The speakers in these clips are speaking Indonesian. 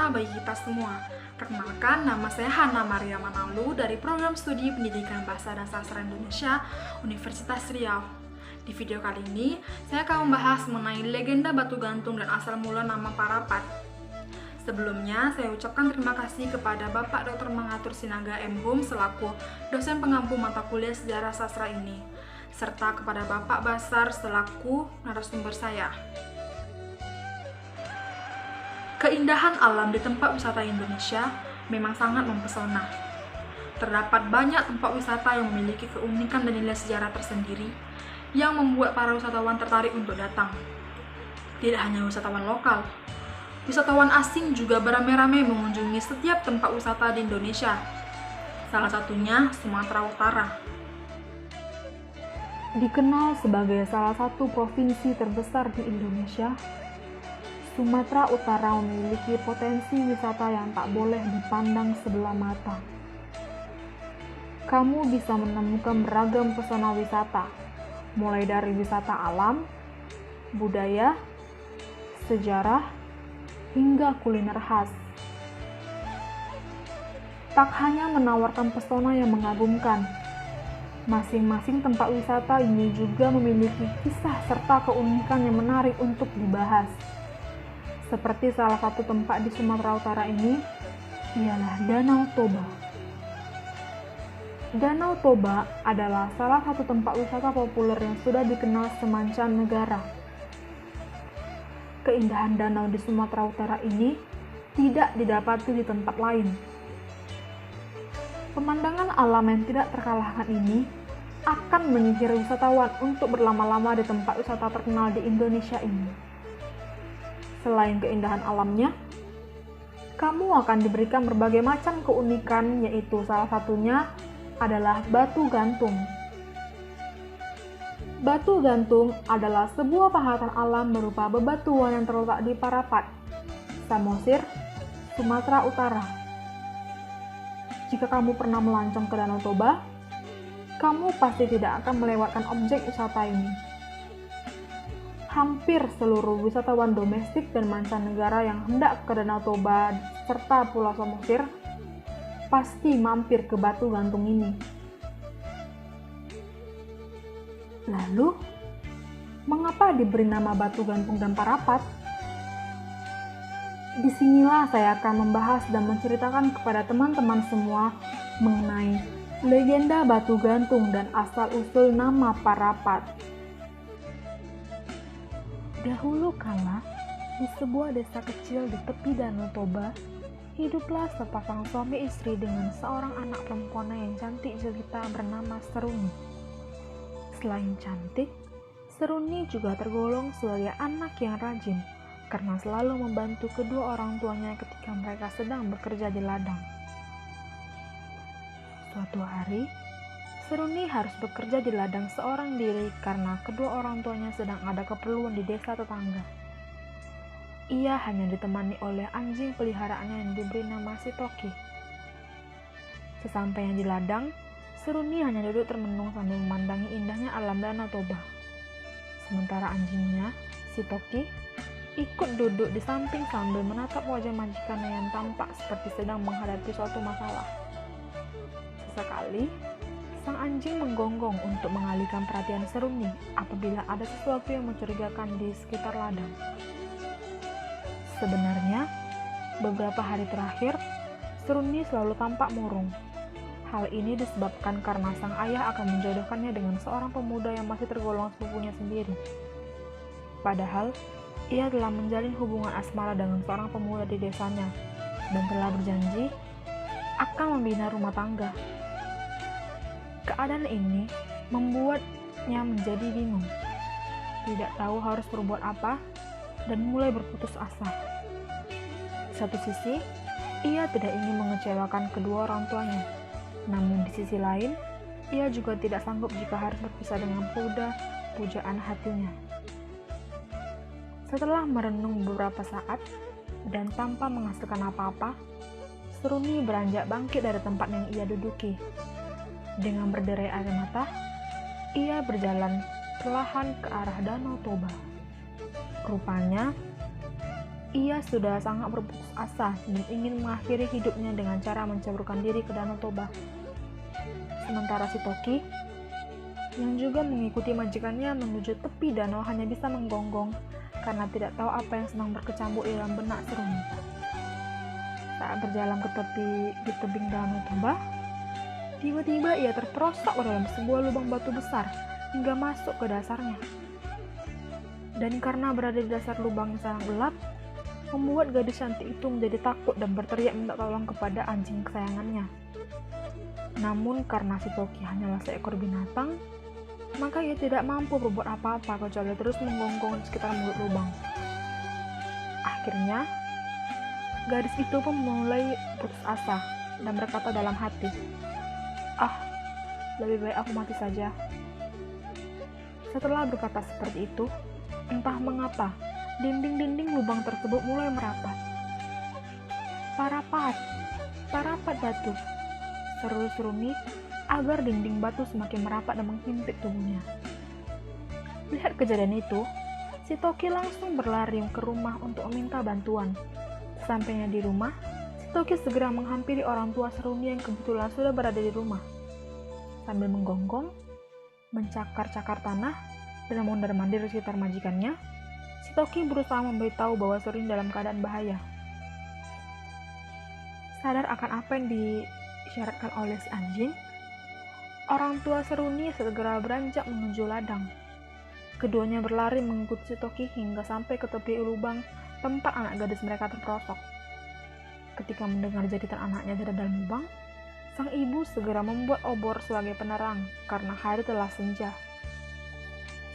berguna bagi kita semua. Perkenalkan, nama saya Hana Maria Manalu dari Program Studi Pendidikan Bahasa dan Sastra Indonesia, Universitas Riau. Di video kali ini, saya akan membahas mengenai legenda batu gantung dan asal mula nama Parapat. Sebelumnya, saya ucapkan terima kasih kepada Bapak Dr. Mangatur Sinaga M. Hum selaku dosen pengampu mata kuliah sejarah sastra ini, serta kepada Bapak Basar selaku narasumber saya. Keindahan alam di tempat wisata Indonesia memang sangat mempesona. Terdapat banyak tempat wisata yang memiliki keunikan dan nilai sejarah tersendiri yang membuat para wisatawan tertarik untuk datang. Tidak hanya wisatawan lokal, wisatawan asing juga beramai-ramai mengunjungi setiap tempat wisata di Indonesia. Salah satunya Sumatera Utara. Dikenal sebagai salah satu provinsi terbesar di Indonesia, Sumatera Utara memiliki potensi wisata yang tak boleh dipandang sebelah mata. Kamu bisa menemukan beragam pesona wisata, mulai dari wisata alam, budaya, sejarah, hingga kuliner khas. Tak hanya menawarkan pesona yang mengagumkan, masing-masing tempat wisata ini juga memiliki kisah serta keunikan yang menarik untuk dibahas. Seperti salah satu tempat di Sumatera Utara ini, ialah Danau Toba. Danau Toba adalah salah satu tempat wisata populer yang sudah dikenal semancanegara. Keindahan danau di Sumatera Utara ini tidak didapati di tempat lain. Pemandangan alam yang tidak terkalahkan ini akan menyihir wisatawan untuk berlama-lama di tempat wisata terkenal di Indonesia ini. Selain keindahan alamnya, kamu akan diberikan berbagai macam keunikan, yaitu salah satunya adalah batu gantung. Batu gantung adalah sebuah pahatan alam berupa bebatuan yang terletak di Parapat, Samosir, Sumatera Utara. Jika kamu pernah melancong ke Danau Toba, kamu pasti tidak akan melewatkan objek wisata ini. Hampir seluruh wisatawan domestik dan mancanegara yang hendak ke Danau Toba serta Pulau Samosir pasti mampir ke batu gantung ini. Lalu, mengapa diberi nama batu gantung dan Parapat? Disinilah saya akan membahas dan menceritakan kepada teman-teman semua mengenai legenda batu gantung dan asal-usul nama Parapat. Dahulu kala, di sebuah desa kecil di tepi Danau Toba, hiduplah sepasang suami istri dengan seorang anak perempuan yang cantik jelita bernama Seruni. Selain cantik, Seruni juga tergolong sebagai anak yang rajin karena selalu membantu kedua orang tuanya ketika mereka sedang bekerja di ladang. Suatu hari, Seruni harus bekerja di ladang seorang diri karena kedua orang tuanya sedang ada keperluan di desa tetangga. Ia hanya ditemani oleh anjing peliharaannya yang diberi nama si Toki. Sesampainya di ladang, Seruni hanya duduk termenung sambil memandangi indahnya alam Danau Toba. Sementara anjingnya, si Toki, ikut duduk di samping sambil menatap wajah majikannya yang tampak seperti sedang menghadapi suatu masalah. Sesekali, sang anjing menggonggong untuk mengalihkan perhatian Seruni apabila ada sesuatu yang mencurigakan di sekitar ladang. Sebenarnya, beberapa hari terakhir, Seruni selalu tampak murung. Hal ini disebabkan karena sang ayah akan menjodohkannya dengan seorang pemuda yang masih tergolong sepupunya sendiri. Padahal, ia telah menjalin hubungan asmara dengan seorang pemuda di desanya dan telah berjanji akan membina rumah tangga. Keadaan ini membuatnya menjadi bingung, tidak tahu harus berbuat apa, dan mulai berputus asa. Di satu sisi, ia tidak ingin mengecewakan kedua orang tuanya, namun di sisi lain, ia juga tidak sanggup jika harus berpisah dengan pemuda pujaan hatinya. Setelah merenung beberapa saat dan tanpa menghasilkan apa-apa, Seruni beranjak bangkit dari tempat yang ia duduki. Dengan berderai air mata, ia berjalan perlahan ke arah Danau Toba. Rupanya, Ia sudah sangat berputus asa dan ingin mengakhiri hidupnya dengan cara menceburkan diri ke Danau Toba. Sementara si Toki, yang juga mengikuti majikannya menuju tepi danau, hanya bisa menggonggong karena tidak tahu apa yang sedang berkecambuk di dalam benak Seruni. Saat berjalan ke tebing Danau Toba, tiba-tiba ia terperosok ke dalam sebuah lubang batu besar hingga masuk ke dasarnya. Dan karena berada di dasar lubang yang sangat gelap, membuat gadis cantik itu menjadi takut dan berteriak minta tolong kepada anjing kesayangannya. Namun karena si Toki hanyalah seekor binatang, maka ia tidak mampu berbuat apa-apa kecuali terus menggonggong di sekitar mulut lubang. Akhirnya, gadis itu pun mulai putus asa dan berkata dalam hati, "Ah, lebih baik aku mati saja." Setelah berkata seperti itu, entah mengapa, dinding-dinding lubang tersebut mulai merapat. Parapat batu, seru Seruni agar dinding batu semakin merapat dan menghimpit tubuhnya. Lihat kejadian itu, si Toki langsung berlari ke rumah untuk meminta bantuan. Sesampainya di rumah, si Toki segera menghampiri orang tua Seruni yang kebetulan sudah berada di rumah. Sambil menggonggong, mencakar-cakar tanah, dan mondar-mandir di sekitar majikannya, si Toki berusaha memberitahu bahwa Seruni dalam keadaan bahaya. Sadar akan apa yang disyaratkan oleh si anjing, orang tua Seruni segera beranjak menuju ladang. Keduanya berlari mengikuti si Toki hingga sampai ke tepi lubang tempat anak gadis mereka terperosok. Ketika mendengar jeritan anaknya dari dalam lubang, sang ibu segera membuat obor sebagai penerang karena hari telah senja.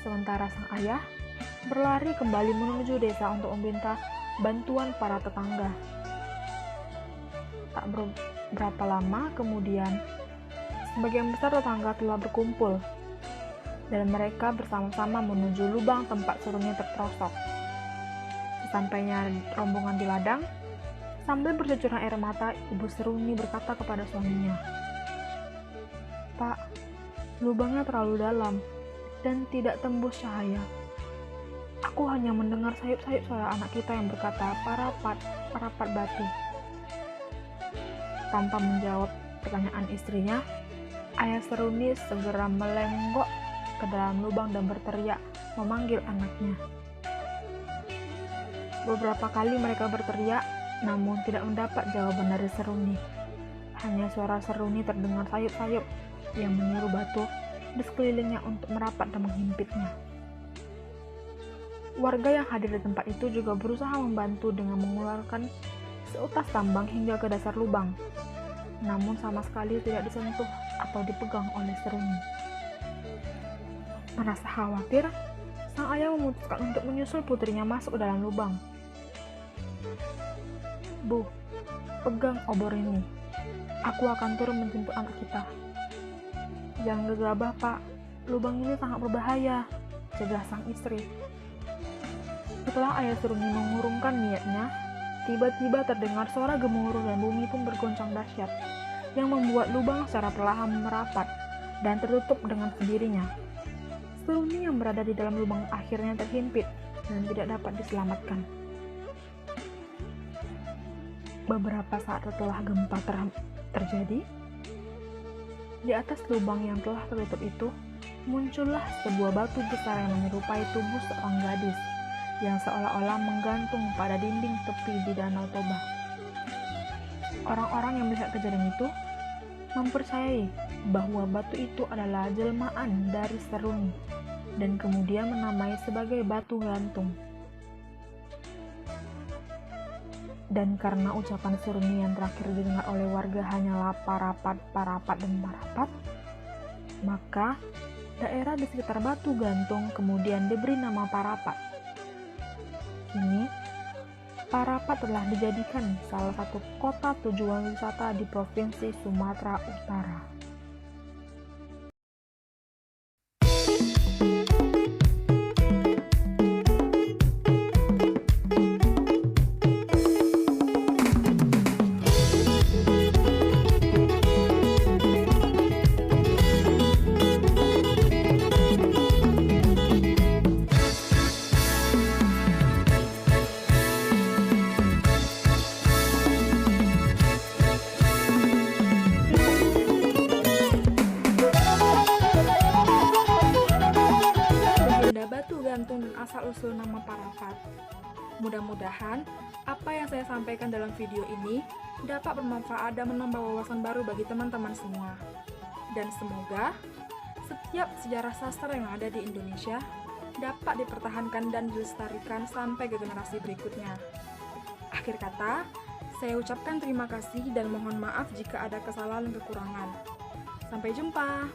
Sementara sang ayah berlari kembali menuju desa untuk meminta bantuan para tetangga. Tak berapa lama kemudian, sebagian besar tetangga telah berkumpul, dan mereka bersama-sama menuju lubang tempat Seruni terperosok. Sesampainya rombongan di ladang, sambil bercucuran air mata, ibu Seruni berkata kepada suaminya, "Pak, lubangnya terlalu dalam dan tidak tembus cahaya. Aku hanya mendengar sayup-sayup suara anak kita yang berkata, 'Parapat batu.'" Tanpa menjawab pertanyaan istrinya, ayah Seruni segera melenggok ke dalam lubang dan berteriak memanggil anaknya. Beberapa kali mereka berteriak, namun tidak mendapat jawaban dari Seruni. Hanya suara Seruni terdengar sayup-sayup yang menyuruh batu di sekelilingnya untuk merapat dan menghimpitnya. Warga yang hadir di tempat itu juga berusaha membantu dengan mengeluarkan seutas tambang hingga ke dasar lubang, namun sama sekali tidak disentuh atau dipegang oleh Seruni. Merasa khawatir, sang ayah memutuskan untuk menyusul putrinya masuk ke dalam lubang. "Bu, pegang obor ini. Aku akan turun menjemput anak kita." "Jangan gegabah, Pak. Lubang ini sangat berbahaya," cegah sang istri. Setelah ayah Seruni mengurungkan niatnya, tiba-tiba terdengar suara gemuruh dan bumi pun bergoncang dahsyat, yang membuat lubang secara perlahan merapat dan tertutup dengan sendirinya. Seruni yang berada di dalam lubang akhirnya terhimpit dan tidak dapat diselamatkan. Beberapa saat setelah gempa terjadi, di atas lubang yang telah tertutup itu, muncullah sebuah batu besar yang menyerupai tubuh seorang gadis yang seolah-olah menggantung pada dinding tepi di Danau Toba. Orang-orang yang melihat kejadian itu mempercayai bahwa batu itu adalah jelmaan dari Seruni dan kemudian menamai sebagai batu gantung. Dan karena ucapan Seruni yang terakhir didengar oleh warga hanyalah parapat, maka daerah di sekitar batu gantung kemudian diberi nama Parapat. Kini, Parapat telah dijadikan salah satu kota tujuan wisata di Provinsi Sumatera Utara. Muhammad Parafat. Mudah-mudahan apa yang saya sampaikan dalam video ini dapat bermanfaat dan menambah wawasan baru bagi teman-teman semua. Dan semoga setiap sejarah sastra yang ada di Indonesia dapat dipertahankan dan dilestarikan sampai ke generasi berikutnya. Akhir kata, saya ucapkan terima kasih dan mohon maaf jika ada kesalahan dan kekurangan. Sampai jumpa.